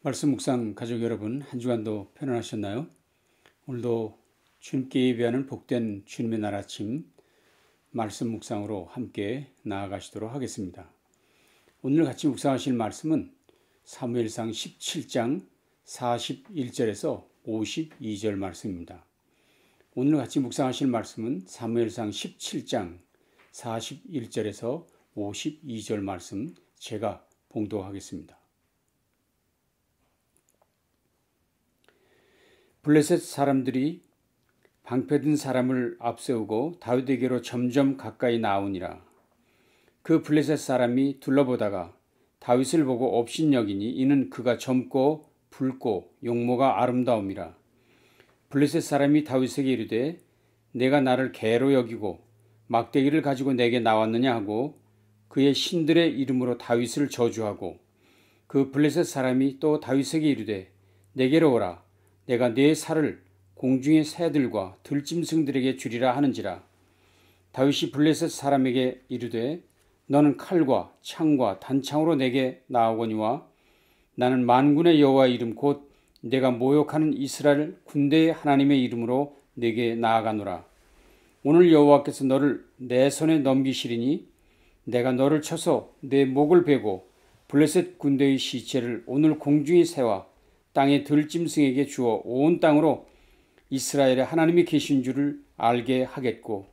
말씀 묵상 가족 여러분, 한 주간도 편안하셨나요? 오늘도 주님께 예배하는 복된 주님의 날 아침 말씀 묵상으로 함께 나아가시도록 하겠습니다. 오늘 같이 묵상하실 말씀은 사무엘상 17장 41절에서 52절 말씀입니다. 오늘 같이 묵상하실 말씀은 사무엘상 17장 41절에서 52절 말씀 제가 봉독하겠습니다. 블레셋 사람들이 방패든 사람을 앞세우고 다윗에게로 점점 가까이 나오니라. 그 블레셋 사람이 둘러보다가 다윗을 보고 업신여기니 이는 그가 젊고 붉고 용모가 아름다움이라. 블레셋 사람이 다윗에게 이르되 내가 나를 개로 여기고 막대기를 가지고 내게 나왔느냐 하고 그의 신들의 이름으로 다윗을 저주하고 그 블레셋 사람이 또 다윗에게 이르되 내게로 오라. 내가 네 살을 공중의 새들과 들짐승들에게 주리라 하는지라. 다윗이 블레셋 사람에게 이르되 너는 칼과 창과 단창으로 내게 나오거니와 나는 만군의 여호와의 이름 곧 내가 모욕하는 이스라엘 군대의 하나님의 이름으로 내게 나아가노라. 오늘 여호와께서 너를 내 손에 넘기시리니 내가 너를 쳐서 내 목을 베고 블레셋 군대의 시체를 오늘 공중의 새와 땅의 들짐승에게 주어 온 땅으로 이스라엘의 하나님이 계신 줄을 알게 하겠고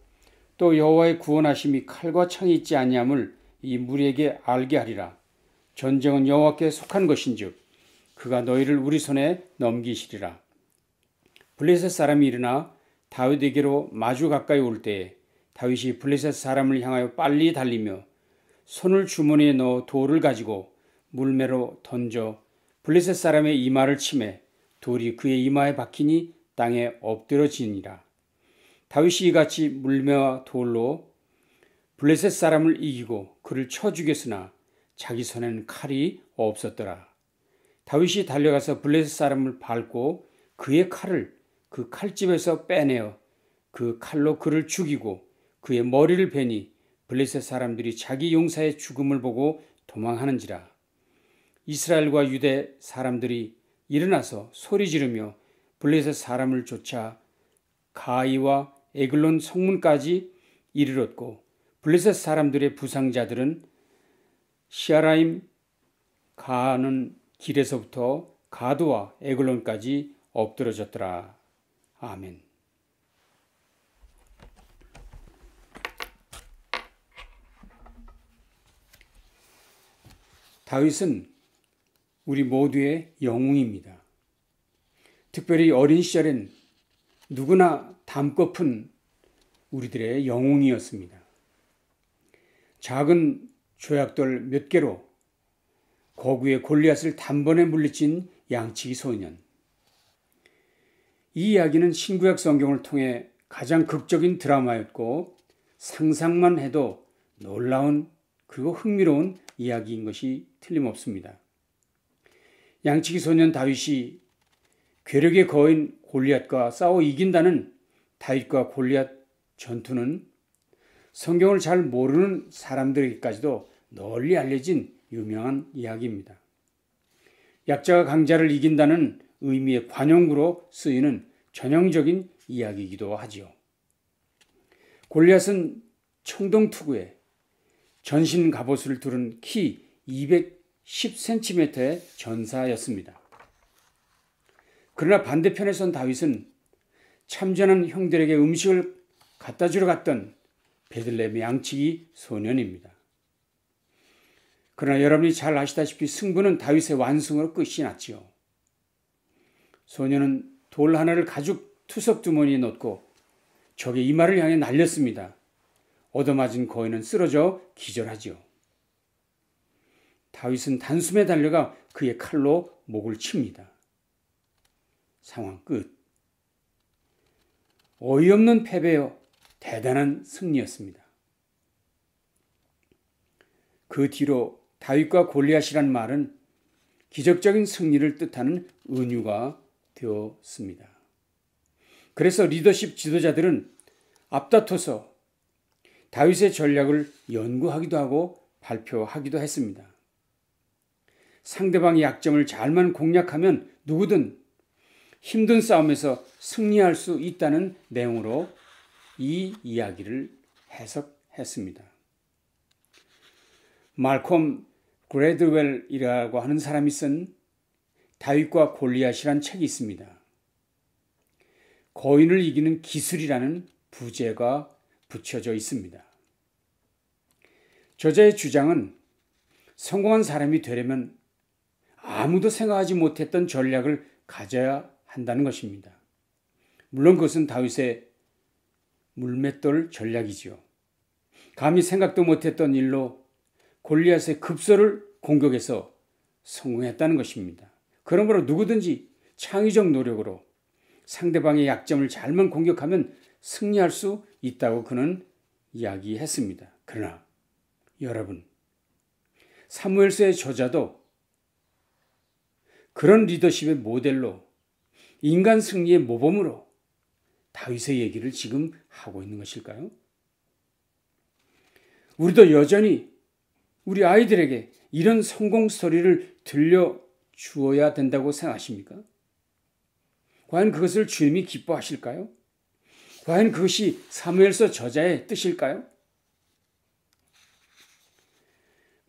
또 여호와의 구원하심이 칼과 창이 있지 아니함을 이 무리에게 알게 하리라. 전쟁은 여호와께 속한 것인즉 그가 너희를 우리 손에 넘기시리라. 블레셋 사람이 일어나 다윗에게로 마주 가까이 올 때에 다윗이 블레셋 사람을 향하여 빨리 달리며 손을 주머니에 넣어 돌을 가지고 물매로 던져 블레셋 사람의 이마를 치매 돌이 그의 이마에 박히니 땅에 엎드러지니라. 다윗이 이같이 물매와 돌로 블레셋 사람을 이기고 그를 쳐 죽였으나 자기 손에는 칼이 없었더라. 다윗이 달려가서 블레셋 사람을 밟고 그의 칼을 그 칼집에서 빼내어 그 칼로 그를 죽이고 그의 머리를 베니 블레셋 사람들이 자기 용사의 죽음을 보고 도망하는지라. 이스라엘과 유대 사람들이 일어나서 소리 지르며 블레셋 사람을 쫓아 가이와 에글론 성문까지 이르렀고 블레셋 사람들의 부상자들은 시아라임 가는 길에서부터 가드와 에글론까지 엎드러졌더라. 아멘. 다윗은 우리 모두의 영웅입니다. 특별히 어린 시절엔 누구나 닮고픈 우리들의 영웅이었습니다. 작은 조약돌 몇 개로 거구의 골리앗을 단번에 물리친 양치기 소년. 이 이야기는 신구약 성경을 통해 가장 극적인 드라마였고 상상만 해도 놀라운 그리고 흥미로운 이야기인 것이 틀림없습니다. 양치기 소년 다윗이 괴력의 거인 골리앗과 싸워 이긴다는 다윗과 골리앗 전투는 성경을 잘 모르는 사람들에게까지도 널리 알려진 유명한 이야기입니다. 약자가 강자를 이긴다는 의미의 관용구로 쓰이는 전형적인 이야기이기도 하지요. 골리앗은 청동투구에 전신 갑옷을 두른 키 210cm의 전사였습니다. 그러나 반대편에 선 다윗은 참전한 형들에게 음식을 갖다 주러 갔던 베들레헴의 양치기 소년입니다. 그러나 여러분이 잘 아시다시피 승부는 다윗의 완승으로 끝이 났지요. 소년은 돌 하나를 가죽 투석 주머니에 넣고 적의 이마를 향해 날렸습니다. 얻어맞은 거인은 쓰러져 기절하지요. 다윗은 단숨에 달려가 그의 칼로 목을 칩니다. 상황 끝. 어이없는 패배여 대단한 승리였습니다. 그 뒤로 다윗과 골리앗이란 말은 기적적인 승리를 뜻하는 은유가 되었습니다. 그래서 리더십 지도자들은 앞다퉈서 다윗의 전략을 연구하기도 하고 발표하기도 했습니다. 상대방의 약점을 잘만 공략하면 누구든 힘든 싸움에서 승리할 수 있다는 내용으로 이 이야기를 해석했습니다. 말콤 그래드웰이라고 하는 사람이 쓴 다윗과 골리앗이란 책이 있습니다. 거인을 이기는 기술이라는 부제가 붙여져 있습니다. 저자의 주장은 성공한 사람이 되려면 아무도 생각하지 못했던 전략을 가져야 한다는 것입니다. 물론 그것은 다윗의 물맷돌 전략이지요. 감히 생각도 못했던 일로 골리앗의 급소를 공격해서 성공했다는 것입니다. 그러므로 누구든지 창의적 노력으로 상대방의 약점을 잘만 공격하면 승리할 수 있다고 그는 이야기했습니다. 그러나 여러분, 사무엘서의 저자도 그런 리더십의 모델로 인간 승리의 모범으로 다윗의 얘기를 지금 하고 있는 것일까요? 우리도 여전히 우리 아이들에게 이런 성공 스토리를 들려주어야 된다고 생각하십니까? 과연 그것을 주님이 기뻐하실까요? 과연 그것이 사무엘서 저자의 뜻일까요?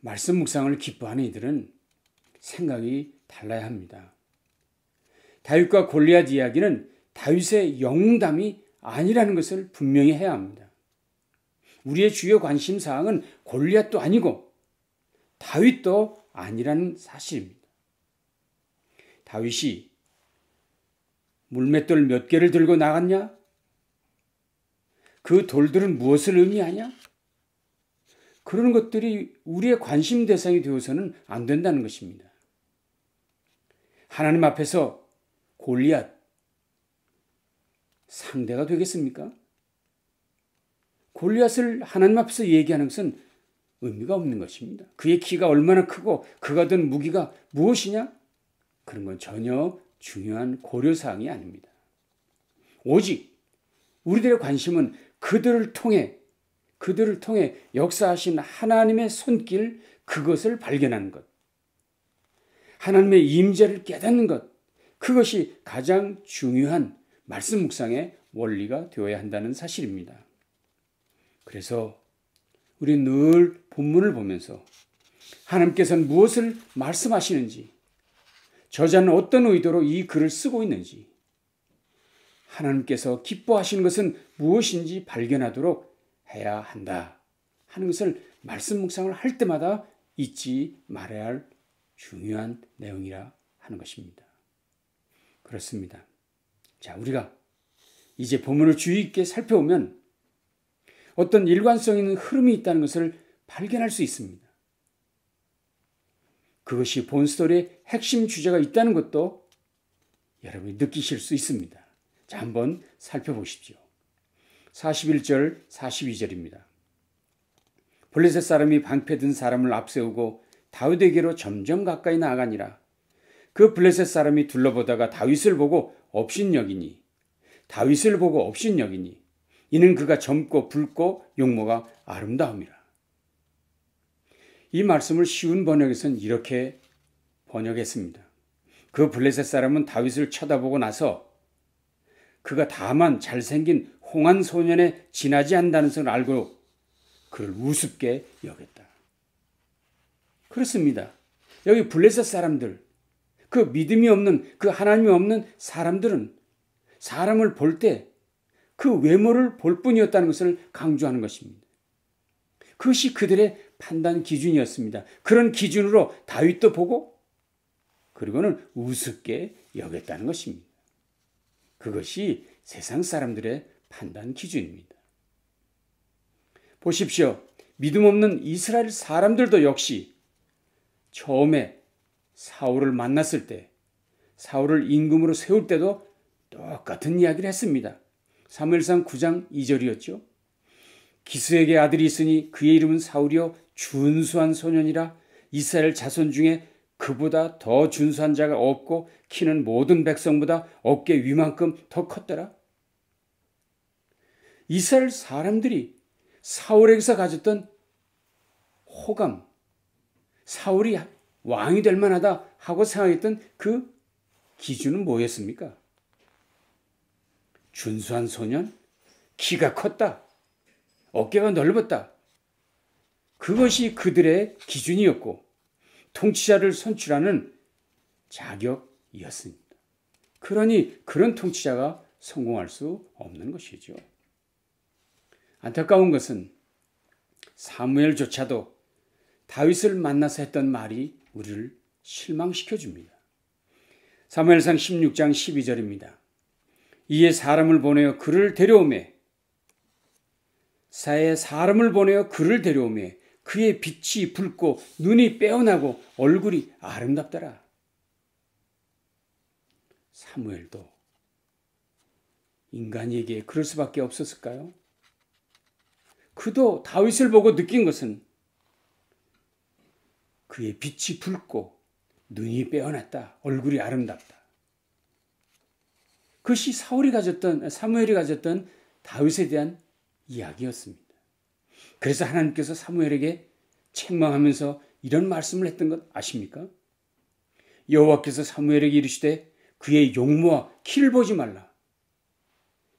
말씀 묵상을 기뻐하는 이들은 생각이 달라야 합니다. 다윗과 골리앗 이야기는 다윗의 영웅담이 아니라는 것을 분명히 해야 합니다. 우리의 주요 관심 사항은 골리앗도 아니고 다윗도 아니라는 사실입니다. 다윗이 물맷돌 몇 개를 들고 나갔냐? 그 돌들은 무엇을 의미하냐? 그런 것들이 우리의 관심 대상이 되어서는 안 된다는 것입니다. 하나님 앞에서 골리앗 상대가 되겠습니까? 골리앗을 하나님 앞에서 얘기하는 것은 의미가 없는 것입니다. 그의 키가 얼마나 크고 그가 든 무기가 무엇이냐? 그런 건 전혀 중요한 고려사항이 아닙니다. 오직 우리들의 관심은 그들을 통해 역사하신 하나님의 손길, 그것을 발견하는 것, 하나님의 임재를 깨닫는 것, 그것이 가장 중요한 말씀 묵상의 원리가 되어야 한다는 사실입니다. 그래서 우리 늘 본문을 보면서 하나님께서는 무엇을 말씀하시는지, 저자는 어떤 의도로 이 글을 쓰고 있는지, 하나님께서 기뻐하시는 것은 무엇인지 발견하도록 해야 한다 하는 것을 말씀 묵상을 할 때마다 잊지 말아야 할 중요한 내용이라 하는 것입니다. 그렇습니다. 자, 우리가 이제 본문을 주의 깊게 살펴보면 어떤 일관성 있는 흐름이 있다는 것을 발견할 수 있습니다. 그것이 본 스토리의 핵심 주제가 있다는 것도 여러분이 느끼실 수 있습니다. 자, 한번 살펴보십시오. 41절, 42절입니다. 블레셋 사람이 방패든 사람을 앞세우고 다윗에게로 점점 가까이 나아가니라. 그 블레셋 사람이 둘러보다가 다윗을 보고 업신여기니 이는 그가 젊고 붉고 용모가 아름다움이라. 이 말씀을 쉬운 번역에서는 이렇게 번역했습니다. 그 블레셋 사람은 다윗을 쳐다보고 나서 그가 다만 잘생긴 홍한 소년에 지나지 않는다는 것을 알고 그를 우습게 여겼다. 그렇습니다. 여기 블레셋 사람들, 그 믿음이 없는, 그 하나님이 없는 사람들은 사람을 볼 때 그 외모를 볼 뿐이었다는 것을 강조하는 것입니다. 그것이 그들의 판단 기준이었습니다. 그런 기준으로 다윗도 보고 그리고는 우습게 여겼다는 것입니다. 그것이 세상 사람들의 판단 기준입니다. 보십시오. 믿음 없는 이스라엘 사람들도 역시 처음에 사울을 만났을 때, 사울을 임금으로 세울 때도 똑같은 이야기를 했습니다. 사무엘상 9장 2절이었죠. 기스에게 아들이 있으니 그의 이름은 사울이요 준수한 소년이라. 이스라엘 자손 중에 그보다 더 준수한 자가 없고 키는 모든 백성보다 어깨 위만큼 더 컸더라. 이스라엘 사람들이 사울에게서 가졌던 호감, 사울이 왕이 될 만하다 하고 생각했던 그 기준은 뭐였습니까? 준수한 소년? 키가 컸다. 어깨가 넓었다. 그것이 그들의 기준이었고 통치자를 선출하는 자격이었습니다. 그러니 그런 통치자가 성공할 수 없는 것이죠. 안타까운 것은 사무엘조차도 다윗을 만나서 했던 말이 우리를 실망시켜 줍니다. 사무엘상 16장 12절입니다. 이에 사람을 보내어 그를 데려오매 그의 빛이 붉고 눈이 빼어나고 얼굴이 아름답더라. 사무엘도 인간에게 그럴 수밖에 없었을까요? 그도 다윗을 보고 느낀 것은 그의 빛이 붉고 눈이 빼어났다. 얼굴이 아름답다. 그것이 사무엘이 가졌던 다윗에 대한 이야기였습니다. 그래서 하나님께서 사무엘에게 책망하면서 이런 말씀을 했던 것 아십니까? 여호와께서 사무엘에게 이르시되 그의 용모와 키를 보지 말라.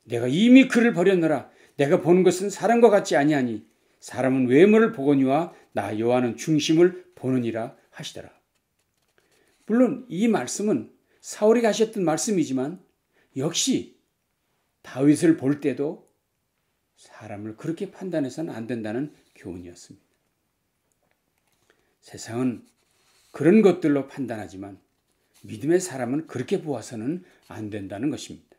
내가 이미 그를 버렸노라. 내가 보는 것은 사람과 같지 아니하니 사람은 외모를 보거니와 나 여호와는 중심을 보느니라 하시더라. 물론 이 말씀은 사울이 하셨던 말씀이지만 역시 다윗을 볼 때도 사람을 그렇게 판단해서는 안 된다는 교훈이었습니다. 세상은 그런 것들로 판단하지만 믿음의 사람은 그렇게 보아서는 안 된다는 것입니다.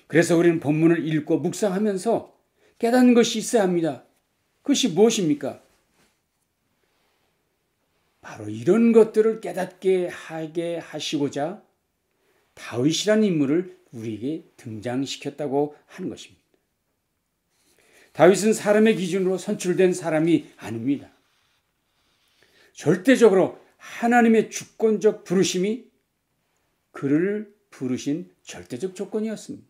그래서 우리는 본문을 읽고 묵상하면서 깨닫는 것이 있어야 합니다. 그것이 무엇입니까? 바로 이런 것들을 깨닫게 하게 하시고자 다윗이라는 인물을 우리에게 등장시켰다고 하는 것입니다. 다윗은 사람의 기준으로 선출된 사람이 아닙니다. 절대적으로 하나님의 주권적 부르심이 그를 부르신 절대적 조건이었습니다.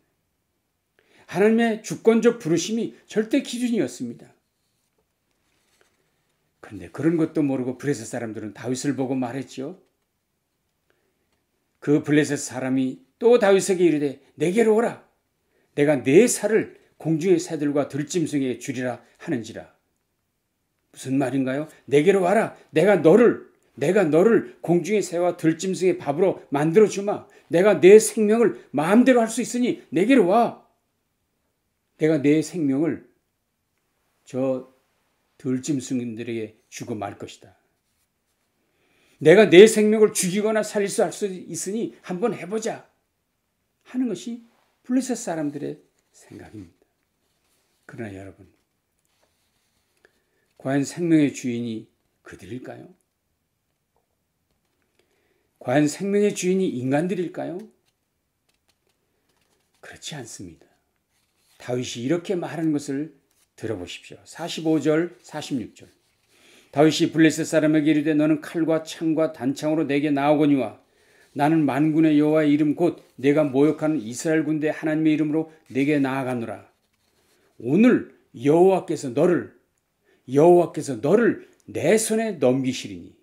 하나님의 주권적 부르심이 절대 기준이었습니다. 그런데 그런 것도 모르고 블레셋 사람들은 다윗을 보고 말했죠. 그 블레셋 사람이 또 다윗에게 이르되 내게로 오라. 내가 네 살을 공중의 새들과 들짐승에게 주리라 하는지라. 무슨 말인가요? 내게로 와라. 내가 너를 공중의 새와 들짐승의 밥으로 만들어 주마. 내가 내 생명을 마음대로 할 수 있으니 내게로 와. 내가 내 생명을 저 들짐승들에게 주고 말 것이다. 내가 내 생명을 죽이거나 살릴 수 있으니 한번 해보자 하는 것이 블레셋 사람들의 생각입니다. 그러나 여러분, 과연 생명의 주인이 그들일까요? 과연 생명의 주인이 인간들일까요? 그렇지 않습니다. 다윗이 이렇게 말하는 것을 들어보십시오. 45절, 46절. 다윗이 블레셋 사람에게 이르되 너는 칼과 창과 단창으로 내게 나오거니와 나는 만군의 여호와의 이름 곧 내가 모욕하는 이스라엘 군대 하나님의 이름으로 내게 나아가노라. 오늘 여호와께서 너를 내 손에 넘기시리니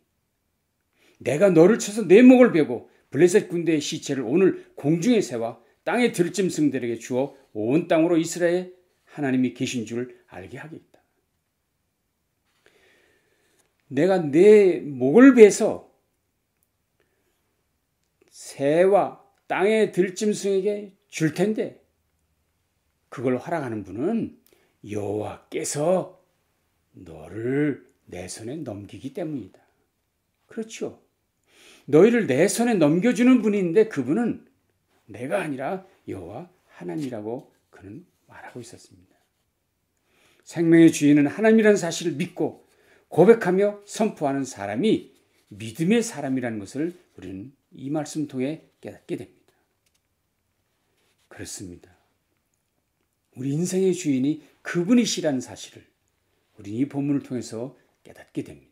내가 너를 쳐서 내 목을 베고 블레셋 군대의 시체를 오늘 공중의 새와 땅의 들짐승들에게 주어 온 땅으로 이스라엘 하나님이 계신 줄 알게 하겠다. 내가 내 목을 베서 새와 땅의 들짐승에게 줄 텐데 그걸 허락하는 분은 여호와께서 너를 내 손에 넘기기 때문이다. 그렇죠. 너희를 내 손에 넘겨주는 분인데 그분은 내가 아니라 여호와 하나님이라고 그는 말하고 있었습니다. 생명의 주인은 하나님이라는 사실을 믿고 고백하며 선포하는 사람이 믿음의 사람이라는 것을 우리는 이 말씀 통해 깨닫게 됩니다. 그렇습니다. 우리 인생의 주인이 그분이시라는 사실을 우리 이 본문을 통해서 깨닫게 됩니다.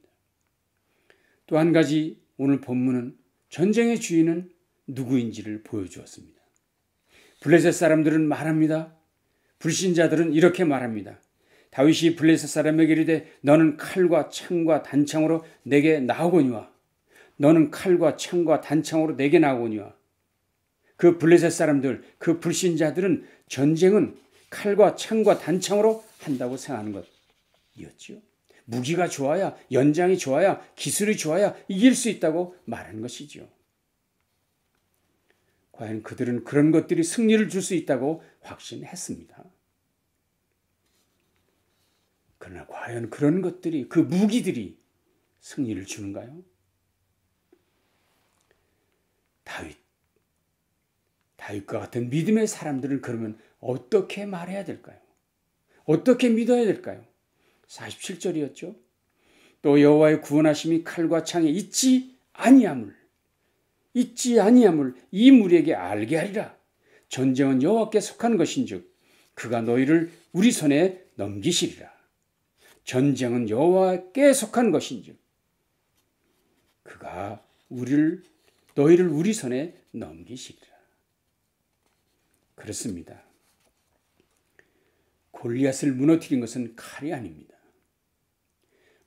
또 한 가지 오늘 본문은 전쟁의 주인은 누구인지를 보여주었습니다. 블레셋 사람들은 말합니다. 불신자들은 이렇게 말합니다. 다윗이 블레셋 사람에게 이르되 너는 칼과 창과 단창으로 내게 나오거니와 너는 칼과 창과 단창으로 내게 나오니와. 그 블레셋 사람들, 그 불신자들은 전쟁은 칼과 창과 단창으로 한다고 생각하는 것이었지요. 무기가 좋아야, 연장이 좋아야, 기술이 좋아야 이길 수 있다고 말하는 것이죠. 과연 그들은 그런 것들이 승리를 줄 수 있다고 확신했습니다. 그러나 과연 그런 것들이, 그 무기들이 승리를 주는가요? 다윗과 같은 믿음의 사람들은 그러면 어떻게 말해야 될까요? 어떻게 믿어야 될까요? 47절이었죠. 또 여호와의 구원하심이 칼과 창에 있지 아니함을 이 무리에게 알게 하리라. 전쟁은 여호와께 속한 것인즉 그가 너희를 우리 손에 넘기시리라. 전쟁은 여호와께 속한 것인즉 그가 너희를 우리 손에 넘기시리라. 그렇습니다. 골리앗을 무너뜨린 것은 칼이 아닙니다.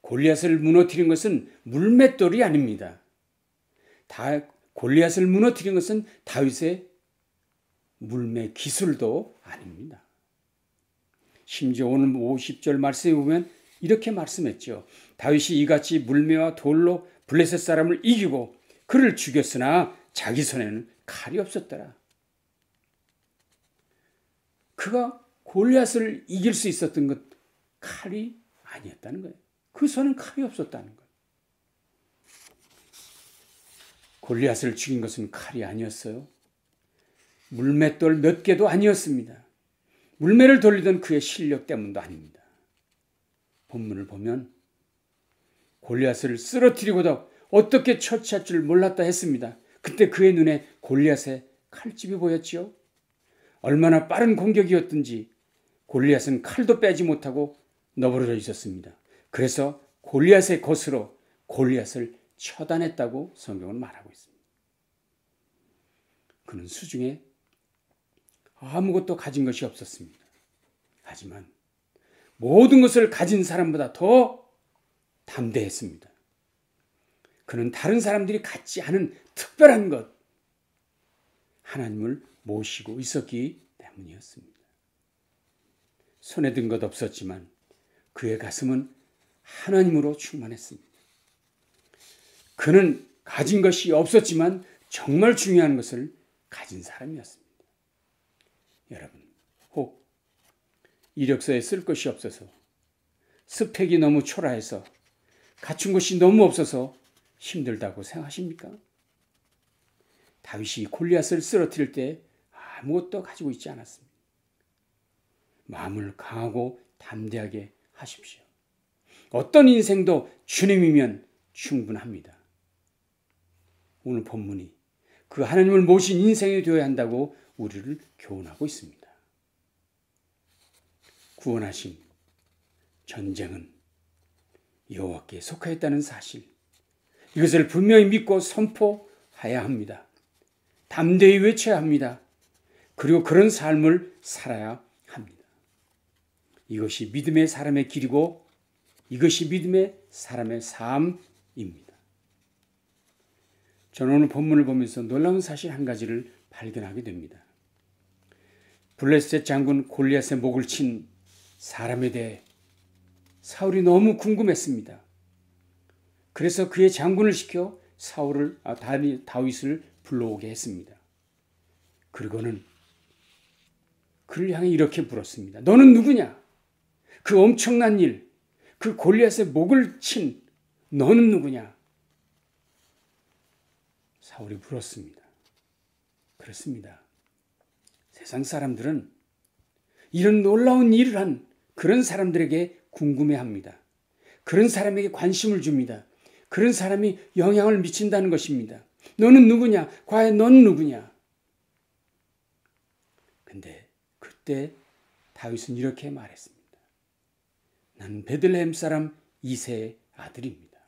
골리앗을 무너뜨린 것은 물맷돌이 아닙니다. 골리앗을 무너뜨린 것은 다윗의 물매 기술도 아닙니다. 심지어 오늘 50절 말씀에 보면 이렇게 말씀했죠. 다윗이 이같이 물매와 돌로 블레셋 사람을 이기고 그를 죽였으나 자기 손에는 칼이 없었더라. 그가 골리앗을 이길 수 있었던 것 칼이 아니었다는 거예요. 그 손은 칼이 없었다는 거예요. 골리앗을 죽인 것은 칼이 아니었어요. 물맷돌 몇 개도 아니었습니다. 물매를 돌리던 그의 실력 때문도 아닙니다. 본문을 보면 골리앗을 쓰러뜨리고도 어떻게 처치할 줄 몰랐다 했습니다. 그때 그의 눈에 골리앗의 칼집이 보였지요. 얼마나 빠른 공격이었든지 골리앗은 칼도 빼지 못하고 너부러져 있었습니다. 그래서 골리앗의 것으로 골리앗을 처단했다고 성경은 말하고 있습니다. 그는 수중에 아무것도 가진 것이 없었습니다. 하지만 모든 것을 가진 사람보다 더 담대했습니다. 그는 다른 사람들이 갖지 않은 특별한 것, 하나님을 모시고 있었기 때문이었습니다. 손에 든 것 없었지만 그의 가슴은 하나님으로 충만했습니다. 그는 가진 것이 없었지만 정말 중요한 것을 가진 사람이었습니다. 여러분, 혹 이력서에 쓸 것이 없어서, 스펙이 너무 초라해서, 갖춘 것이 너무 없어서 힘들다고 생각하십니까? 다윗이 골리앗을 쓰러뜨릴 때 아무것도 가지고 있지 않았습니다. 마음을 강하고 담대하게 하십시오. 어떤 인생도 주님이면 충분합니다. 오늘 본문이 그 하나님을 모신 인생이 되어야 한다고 우리를 교훈하고 있습니다. 구원하심, 전쟁은 여호와께 속하였다는 사실, 이것을 분명히 믿고 선포해야 합니다. 담대히 외쳐야 합니다. 그리고 그런 삶을 살아야 합니다. 이것이 믿음의 사람의 길이고 이것이 믿음의 사람의 삶입니다. 저는 오늘 본문을 보면서 놀라운 사실 한 가지를 발견하게 됩니다. 블레셋 장군 골리앗의 목을 친 사람에 대해 사울이 너무 궁금했습니다. 그래서 그의 장군을 시켜 다윗을 불러오게 했습니다. 그리고는 그를 향해 이렇게 물었습니다. 너는 누구냐? 그 엄청난 일, 그 골리앗의 목을 친 너는 누구냐? 사울이 물었습니다. 그렇습니다. 세상 사람들은 이런 놀라운 일을 한 그런 사람들에게 궁금해합니다. 그런 사람에게 관심을 줍니다. 그런 사람이 영향을 미친다는 것입니다. 너는 누구냐? 과연 넌 누구냐? 근데 그때 다윗은 이렇게 말했습니다. 나는 베들레헴 사람 이새의 아들입니다.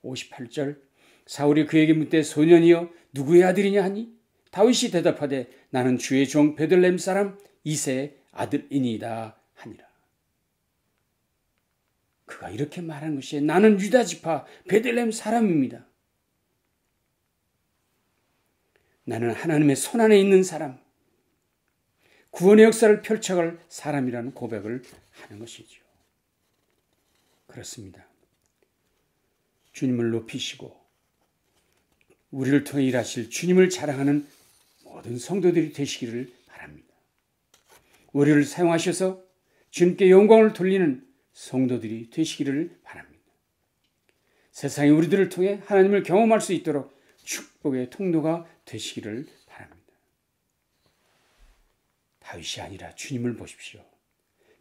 58절 사울이 그에게 묻되 소년이여 누구의 아들이냐 하니 다윗이 대답하되 나는 주의 종 베들레헴 사람 이새의 아들이니이다 하니라. 그가 이렇게 말하는 것이 나는 유다 지파 베들레헴 사람입니다. 나는 하나님의 손안에 있는 사람, 구원의 역사를 펼쳐갈 사람이라는 고백을 하는 것이죠. 그렇습니다. 주님을 높이시고 우리를 통해 일하실 주님을 자랑하는 모든 성도들이 되시기를 바랍니다. 우리를 사용하셔서 주님께 영광을 돌리는 성도들이 되시기를 바랍니다. 세상이 우리들을 통해 하나님을 경험할 수 있도록 축복의 통로가 되시기를 바랍니다. 다윗이 아니라 주님을 보십시오.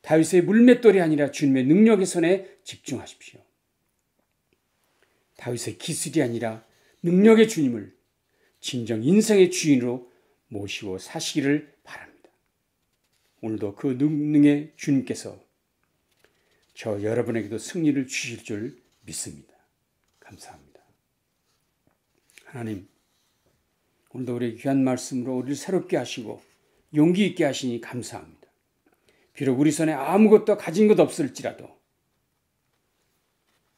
다윗의 물맷돌이 아니라 주님의 능력의 손에 집중하십시오. 다윗의 기술이 아니라 능력의 주님을 진정 인생의 주인으로 모시고 사시기를 바랍니다. 오늘도 그 능력의 주님께서 저 여러분에게도 승리를 주실 줄 믿습니다. 감사합니다. 하나님, 오늘도 우리의 귀한 말씀으로 우리를 새롭게 하시고 용기 있게 하시니 감사합니다. 비록 우리 손에 아무것도 가진 것 없을지라도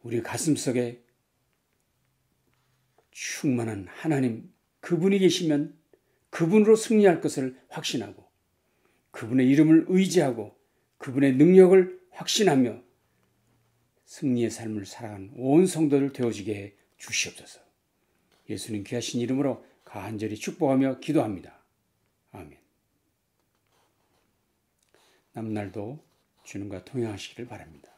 우리 가슴속에 충만한 하나님, 그분이 계시면 그분으로 승리할 것을 확신하고 그분의 이름을 의지하고 그분의 능력을 확신하며 승리의 삶을 살아가는 온 성도들 되어지게 해 주시옵소서. 예수님 귀하신 이름으로 간절히 축복하며 기도합니다. 아멘. 남날도 주님과 동행하시기를 바랍니다.